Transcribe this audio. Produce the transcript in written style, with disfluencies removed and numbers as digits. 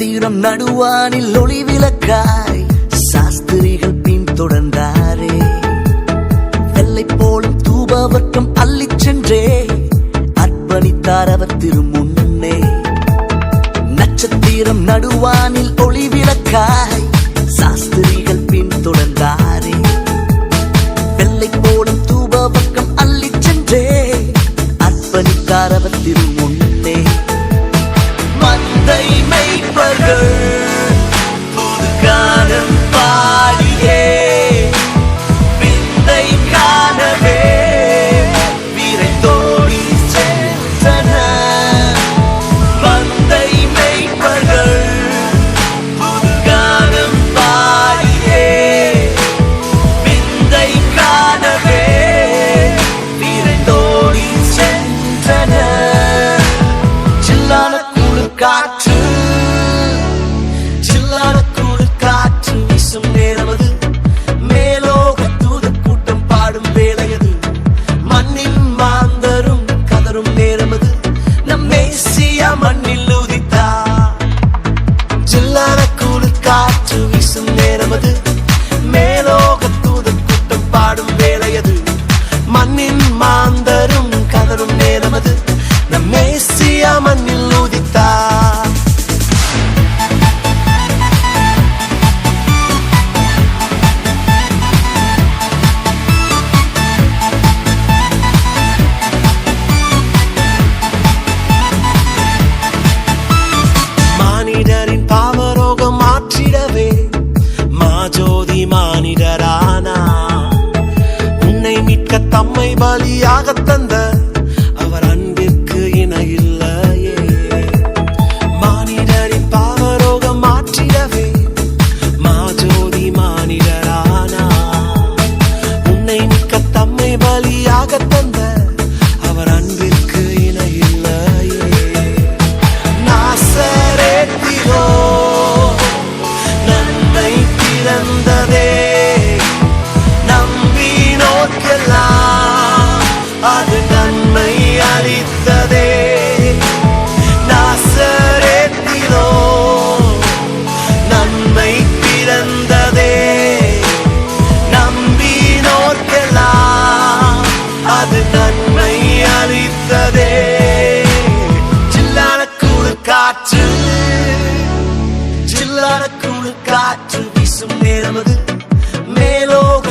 நட்சத்திரம் நடுவானில் ஒளி விளக்காய் சாஸ்திரிகள் பின்தொடர்ந்தாரே. வெள்ளை போலும் தூபவர்க்கம் அள்ளிச் சென்றே அர்ப்பணித்தார் அவர் திருமுன்னே. நட்சத்திரம் நடுவானில் ஒளி விளக்காய் சாஸ்திரிகள் பின்தொடர்ந்தாரே. வெள்ளை போலும் தூபவர்க்கம் அள்ளிச் சென்றே அர்ப்பணித்தார் அவர் திருமுன்னே. மந்தை மேய்ப்பர்கள் புது கானம் பாடியே விந்தை காணவே விரைந்தோடி சென்றனர். மந்தை மேய்ப்பர்கள் புது கானம் பாடியே விந்தை காணவே விரைந்தோடி சென்றனர். சில்லான காற்று சில்லான குளிர் காற்று வீசும் நேரமது. மேலோக தூதர் கூட்டம் பாடும் வேளையது. மண்ணின் மாந்தரும் கதரும் நேரமது. நம் மேசியா மண்ணில் உதித்தார். சில்லான குளிர் காற்று வீசும் நேரமது. மேலோக தூதர் கூட்டம் பாடும் வேளையது. மண்ணின் மாந்தரும் கதரும் நேரமது. நம் மேசியா மண்ணில் உதித்தார். மானிடரின் பாவரோகம் மாற்றிடவே மாஜோதி மானிடரானா. உன்னை மீட்க தம்மை பலியாக தந்த அவர் அன்பிற்கு இணையில்லையே. மானிடரின் பாவரோகம் மாற்றிடவே மாஜோதி மானிடரானா. உன்னை மீட்க தம்மை பலியாக தந்த அவர் அன்பிற்கு இணையில்லையே. நாசரேத்திலோ நன்மை பிறந்ததே. நம்பினோர்க்கெல்லாம் அது நன்மை அளித்ததே. நாசரேத்திலோ நன்மை பிறந்ததே. நம்பினோர்க்கெல்லாம் அது நன்மை அளித்ததே. சில்லான குளிர் காற்று சில்லான குளிர் காற்று வீசும் நேரமது. மேலோக